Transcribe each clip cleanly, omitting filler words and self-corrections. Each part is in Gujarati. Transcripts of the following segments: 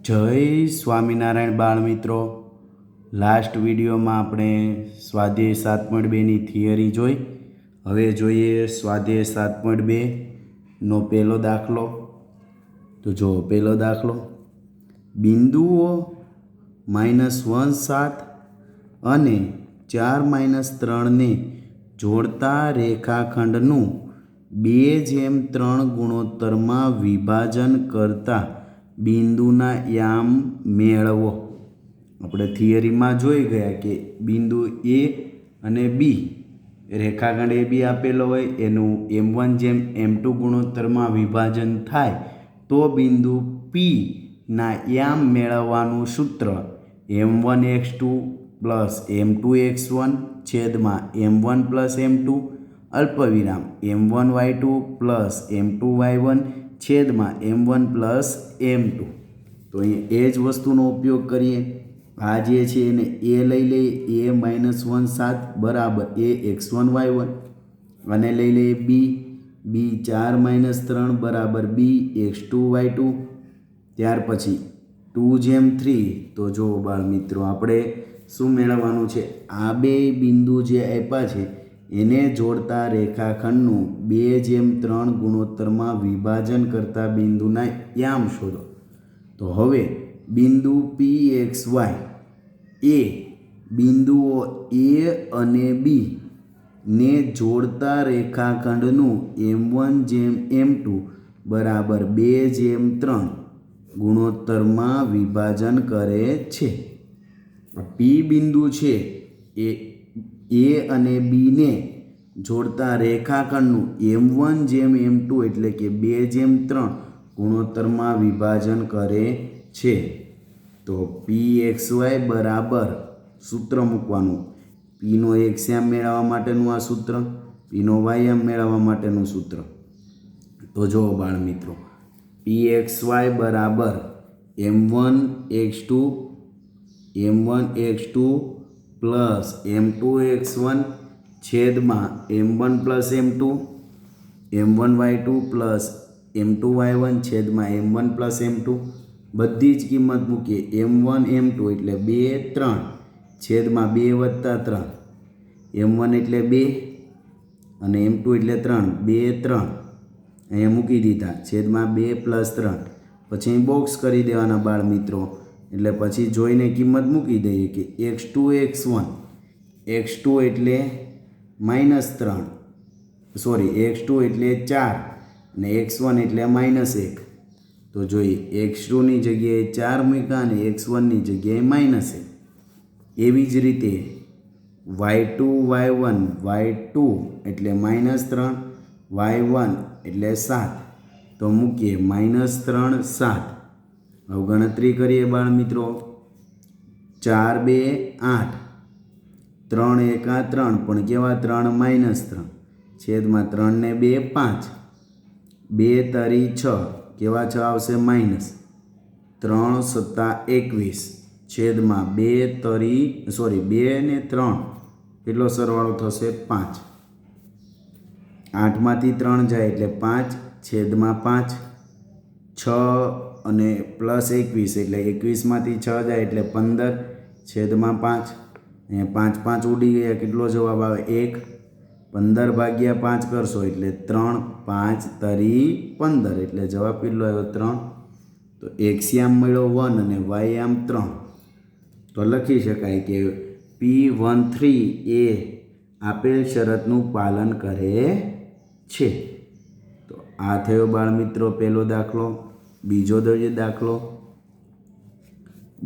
જય સ્વામિનારાયણ બાળ મિત્રો. લાસ્ટ વિડીયોમાં આપણે સ્વાધ્યાય 7.2ની થિયરી જોઈ. હવે જોઈએ સ્વાધ્યાય 7.2નો પહેલો દાખલો. તો જો પહેલો દાખલો, બિંદુઓ -1 7 અને 4 3ને જોડતા રેખાખંડનું 2:3 ગુણોત્તરમાં વિભાજન કરતા બિંદુના યામ મેળવો. આપણે થિયરીમાં જોઈ ગયા કે બિંદુ એ અને બી, રેખાખંડ એ બી આપેલો હોય, એનું m1/m2 ગુણોત્તરમાં વિભાજન થાય તો બિંદુ પીના યામ મેળવવાનું સૂત્ર m1x2 + m2x1 છેદમાં m1 + m2 અલ્પવિરામ m1y2 + m2y1 છેદમાં m1 + m2. તો અહીંયા એ જ વસ્તુનો ઉપયોગ કરીએ. આ જે છે એને એ લઈ લઈએ, a -1 7 બરાબર a x1 y1, અને લઈ લઈએ b 4 - 3 બરાબર b x2 y2. ત્યાર પછી 2/3. તો જો બાળ મિત્રો, આપણે શું મેળવવાનું છે? આ બે બિંદુ જે આપ્યા છે એને જોડતા રેખાખંડનું 2:3 ગુણોત્તરમાં વિભાજન કરતા બિંદુના યામ શોધો. તો હવે બિંદુ pxy એ બિંદુઓ a અને b ને જોડતા રેખાખંડનું m1/m2 બરાબર 2:3 ગુણોત્તરમાં વિભાજન કરે છે. p બિંદુ છે એ a અને b ને જોડતા રેખાખંડનું m1/m2 એટલે કે 2:3 ગુણોત્તરમાં વિભાજન કરે છે. તો pxy બરાબર સૂત્ર મૂકવાનું. pનો x યામ મેળવવા માટેનું આ સૂત્ર, pનો y યામ મેળવવા માટેનું સૂત્ર. તો જો બાળ મિત્રો, pxy બરાબર m1x2 + m2x1 છેદમાં m1 + m2 m1y2 + m2y1 છેદમાં m1 + m2. બધી જ કિંમત મૂકીએ. m1 m2 એટલે 2 3 છેદમાં 2 + 3, m1 એટલે 2 અને m2 એટલે 3, 2 3 અહીંયા મૂકી દીધા, છેદમાં 2 + 3. પછી અહીં બોક્સ કરી દેવાના બાળ મિત્રો. એટલે પછી જોઈને કિંમત મૂકી દઈએ કે x2 x1, x2 એટલે -3, સોરી x2 એટલે 4 અને x1 એટલે -1. તો જોઈએ, x2ની જગ્યાએ 4 મૂક્યા અને x1ની જગ્યાએ -1. એવી જ રીતે y2 y1, y2 એટલે -3, y1 એટલે 7. તો મૂકીએ -3 7. હવે ગણતરી કરીએ બાળ મિત્રો. 4 2 8, 3 1 3, પણ કેવા 3 -3, છેદમાં 3 ને 2 5, 2 તરી 6, કેવા 6 આવશે -, 3 7 21, છેદમાં 2 તરી 2 ને 3 કેટલો સરવાળો થશે? 5. 8માંથી 3 જાય એટલે 5, છેદમાં 5, 6 અને +21 એટલે 21માંથી 6 જાય એટલે 15, છેદમાં 5. અહીંયા 5 5 ઉડી ગયા, કેટલો જવાબ આવે? 1. 15 ભાગ્યા 5 કરશો એટલે 3, 5 તરી 15 એટલે જવાબ કેટલો આવ્યો? 3. તો x યામ મળ્યો 1 અને y યામ 3. તો લખી શકાય કે p13 એ આપેલ શરતનું પાલન કરે છે. તો આ થયો બાળ મિત્રો પહેલો દાખલો. બીજો દાખલો,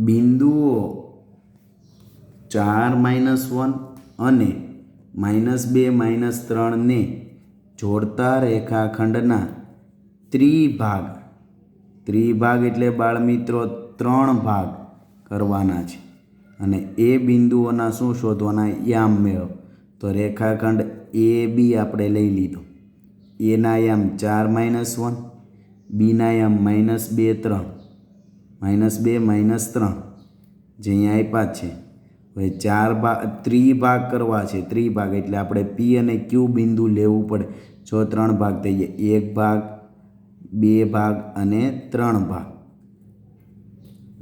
બિંદુઓ 4 -1 અને -2 3 ને જોડતા રેખાખંડના ત્રિભાગ એટલે બાળ મિત્રો 3 ભાગ કરવાના છે. અને એ બિંદુઓના શું શોધવાના? યામ મેળવો. તો રેખાખંડ એ બી આપણે લઈ લીધો. એના યામ 4 -1, બીના યામ -2 3, -2 3 જે અહીંયા આપ્યા છે. હવે 4 ત્રિભાગ કરવા છે. ત્રિભાગ એટલે આપણે પી અને ક્યુ બિંદુ લેવું પડે. જો 3 ભાગ થઈ ગયા, 1 ભાગ, 2 ભાગ અને 3 ભાગ.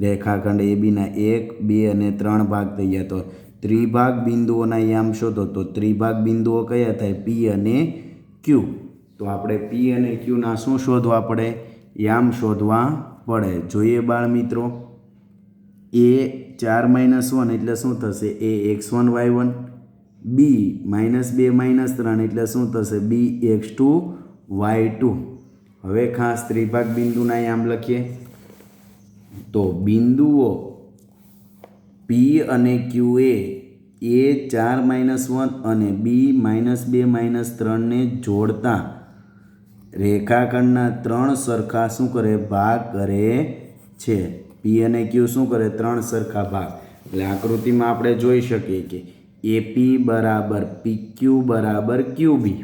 રેખાખંડ એબીના 1, 2 અને 3 ભાગ થઈ ગયા. તો ત્રિભાગ બિંદુઓના યામ શોધો. તો ત્રિભાગ બિંદુઓ કયા થાય? પી અને ક્યુ. તો આપણે પી અને ક્યુના શું શોધવા પડે? યામ શોધવા પડે. જોઈએ બાળ મિત્રો, એ 4 - 1 એટલે શું થશે? એ x1 y1. બી -2 - 3 એટલે શું થશે? બી x2 y2. હવે ખાસ ત્રિભાગ બિંદુના યામ લખીએ. તો બિંદુઓ પી અને ક્યુ એ 4 - 1 અને બી -2 - 3 ને જોડતા રેખાખંડના 3 સરખા શું કરે? ભાગ કરે છે. પી અને ક્યુ શું કરે? 3 સરખા ભાગ. એટલે આકૃતિમાં આપણે જોઈ શકીએ કે એપી બરાબર પીક્યુ બરાબર ક્યુબી.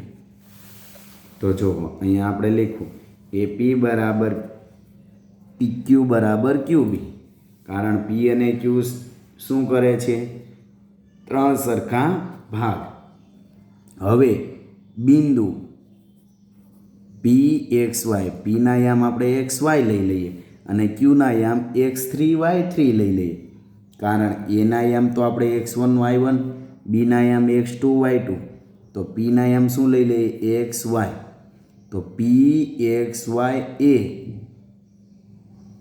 તો જો અહીંયા આપણે લખવું એપી બરાબર પીક્યુ બરાબર ક્યુબી, કારણ પી અને ક્યુ શું કરે છે? 3 સરખા ભાગ. હવે બિંદુ પી એક્સ વાય, પીના યામ આપણે એક્સ વાય લઈ લઈએ અને ક્યુના યામ x3 y3 લઈ લઈએ. કારણ એના યામ તો આપણે x1 y1, બીના યામ x2 y2. તો પીના યામ શું લઈ લઈએ? X Y. તો પી એક્સ વાય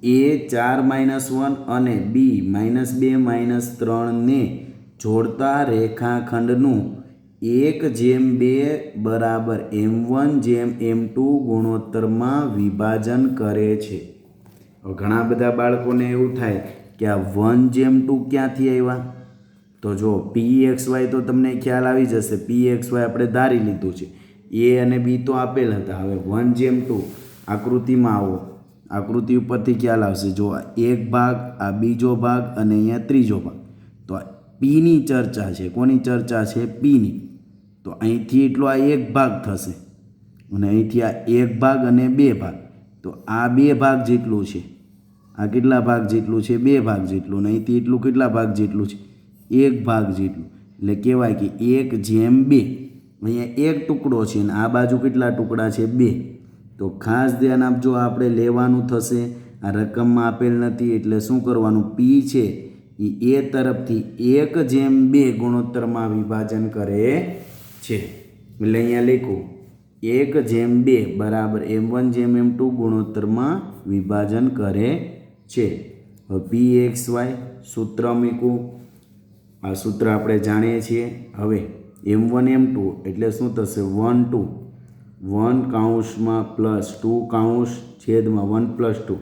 એ 4 - 1 અને બી -2 - 3 ને જોડતા રેખાખંડનું 1/2 બરાબર m1/m2 ગુણોત્તરમાં વિભાજન કરે છે. ઘણા બધા બાળકોને એવું થાય કે આ 1/2 ક્યાંથી આવ્યા? તો જો પી એક્સ વાય તો તમને ખ્યાલ આવી જશે. પી એક્સ વાય આપણે ધારી લીધું છે. એ અને બી તો આપેલ હતા. હવે 1/2 આકૃતિમાં આવો. આકૃતિ ઉપરથી ખ્યાલ આવશે. જો એક ભાગ, આ બીજો ભાગ અને અહીંયા ત્રીજો ભાગ. તો પીની ચર્ચા છે. કોની ચર્ચા છે? પીની. તો અહીંથી એટલો આ એક ભાગ થશે અને અહીંથી આ એક ભાગ અને 2 ભાગ. તો આ 2 ભાગ જેટલું છે. આ કેટલા ભાગ જેટલું છે? 2 ભાગ જેટલું. અને અહીંથી એટલું કેટલા ભાગ જેટલું છે? 1 ભાગ જેટલું. એટલે કહેવાય કે 1/2. અહીંયા એક ટુકડો છે અને આ બાજુ કેટલા ટુકડા છે? 2. તો ખાસ ધ્યાન આપજો, આપણે લેવાનું થશે. આ રકમમાં આપેલ નથી એટલે શું કરવાનું? પી છે એ તરફથી 1/2 ગુણોત્તરમાં વિભાજન કરે છે. એટલે અહીંયા લખું 1/2 બરાબર m1/m2 ગુણોત્તરમાં વિભાજન કરે છે. હવે પી એક્સ વાય સૂત્ર મૂકવું. આ સૂત્ર આપણે જાણીએ છીએ. હવે m1 m2 એટલે શું થશે? 1 2 1 કૌંસમાં +2 કૌંસ છેદમાં 1 + 2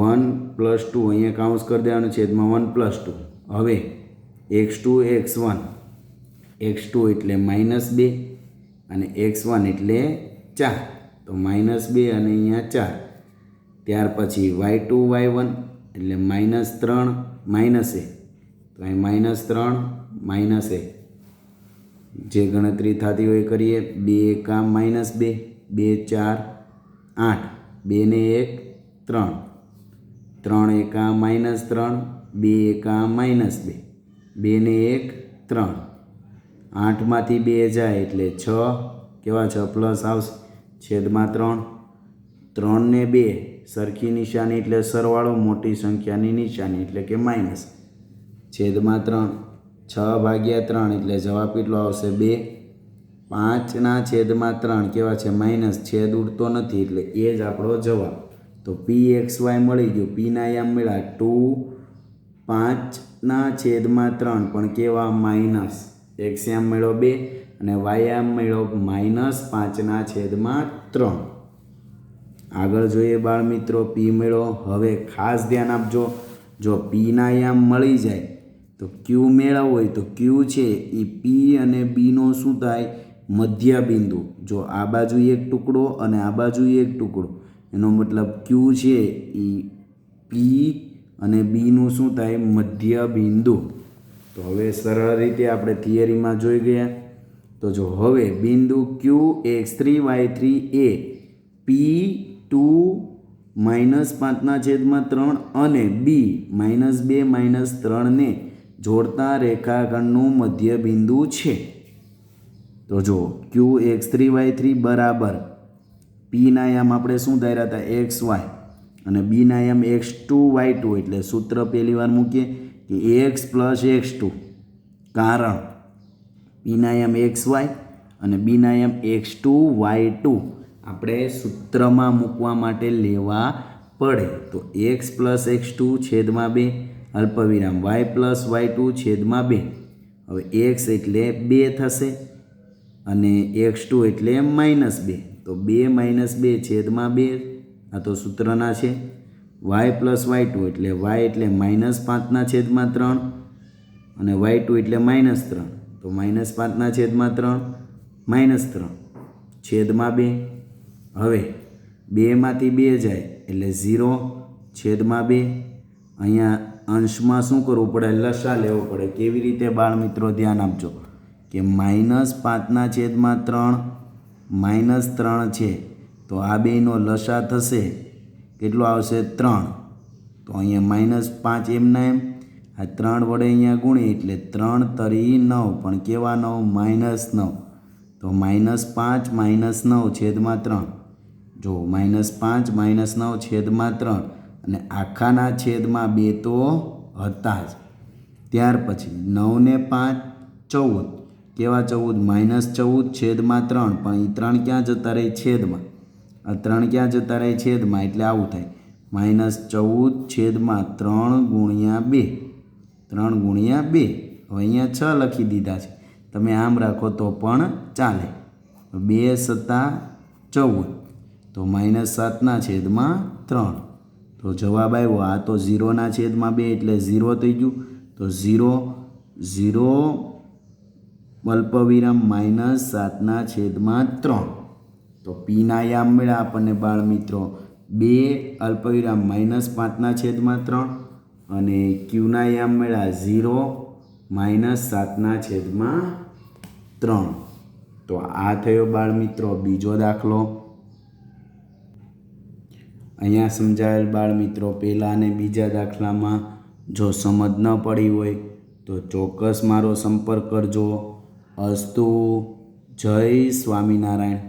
1 + 2 અહીંયા કૌંસ કરી દેવાનું છેદમાં 1 + 2. હવે x2 x1, x2 એટલે -2 અને x1 એટલે 4. તો -2 અને અહીંયા 4. ત્યાર પછી y2 y1 એટલે -3 -1. તો અહીં -3 -1. જે ગણતરી થતી હોય કરીએ. 2 × -2, 2 4 8, 2 ને 1 3, 3 × -3, 2 × -2, 2 ને 1 3. 8માંથી 2 જાય એટલે 6. કેવા 6 પ્લસ આવશે? છેદમાં 3. 3 ને 2 સરખી નિશાની એટલે સરવાળો, મોટી સંખ્યાની નિશાની એટલે કે માઇનસ. છેદમાં 3. 6/3 એટલે જવાબ કેટલો આવશે? 2. 5/3 કેવા છે? માઇનસ. છેદ ઉડતો નથી એટલે એ જ આપણો જવાબ. તો પી એક્સ વાય મળી ગયું. પીના યામ મળ્યા 2 5/3 પણ કેવા? માઇનસ. એક્સ યામ મળ્યો 2 અને વાય યામ મળ્યો -5/3. આગળ જોઈએ બાળ મિત્રો. પી મળ્યો. હવે ખાસ ધ્યાન આપજો, જો પીના યામ મળી જાય તો ક્યુ મેળવવો હોય તો ક્યુ છે એ પી અને બીનો શું થાય? મધ્ય બિંદુ. જો આ બાજુ એક ટુકડો અને આ બાજુ એક ટુકડો, એનો મતલબ ક્યુ છે એ પી અને બીનું શું થાય? મધ્ય બિંદુ. તો હવે સરળ રીતે આપણે થિયરીમાં જોઈ ગયા. તો જો હવે બિંદુ ક્યુ x3 y3 એ P2 -5/3 અને બી -2 - 3 ને જોડતા રેખાખંડનું મધ્ય બિંદુ છે. તો જો ક્યુ x3 y3 બરાબર પીના યામ આપણે શું ધાર્યા હતા? એક્સ વાય અને બીના એમ x2y2 એટલે સૂત્ર પહેલી વાર મૂકીએ કે x પ્લસ x2 કારણ બીના એમ xy અને બીના એમ x2y2 આપણે સૂત્રમાં મૂકવા માટે લેવા પડે તો x પ્લસ x2 છેદમાં 2 અલ્પવિરામ y પ્લસ y2 છેદમાં 2. હવે x એટલે 2 થશે અને x2 એટલે -2 તો 2 - 2 છેદમાં 2 આ તો સૂત્રના છે. y પ્લસ y2 એટલે y એટલે -5ના છેદમાં 3 અને y2 એટલે -3 તો -5ના છેદમાં 3 -3 છેદમાં 2. હવે 2માંથી 2 જાય એટલે 0 છેદમાં 2. અહીંયા અંશમાં શું કરવું પડે? લસા લેવો પડે. કેવી રીતે બાળ મિત્રો ધ્યાન આપજો કે -5ના છેદમાં 3 -3 છે તો આ બેનો લસા થશે કેટલો આવશે? 3. તો અહીંયા -5 એમના એમ આ 3 વડે અહીંયા ગુણીએ એટલે 3 તરી 9 પણ કેવા 9? -9 તો -5 -9 છેદમાં 3 જો -5 -9 છેદમાં 3 અને આખાના છેદમાં 2 તો હતા જ. ત્યાર પછી 9 ને 5 14 કેવા 14? -14 છેદમાં 3 પણ એ 3 ક્યાં જતા રહે? છેદમાં. આ 3 ક્યાં જતા રહે? છેદમાં. એટલે આવું થાય -14 છેદમાં 3 ગુણ્યા 2 3 ગુણ્યા 2. હવે અહીંયા 6 લખી દીધા છે. તમે આમ રાખો તો પણ ચાલે. 2 × 7 = 14 તો -7ના છેદમાં 3 તો જવાબ આવ્યો. આ તો 0ના છેદમાં 2 એટલે 0 થઈ ગયું તો 0 0 અલ્પવિરામ -7ના છેદમાં 3 તો પીના યામ મળ્યા આપણને બાળ મિત્રો 2 અલ્પવિરામ -5ના છેદમાં 3 અને ક્યુના યામ મળ્યા 0 -7ના છેદમાં 3. તો આ થયો બાળ મિત્રો બીજો દાખલો. અહીંયા સમજાયેલ બાળ મિત્રો પહેલા અને બીજા દાખલામાં જો સમજ ન પડી હોય તો ચોક્કસ મારો સંપર્ક કરજો. અસ્તુ. જય સ્વામિનારાયણ.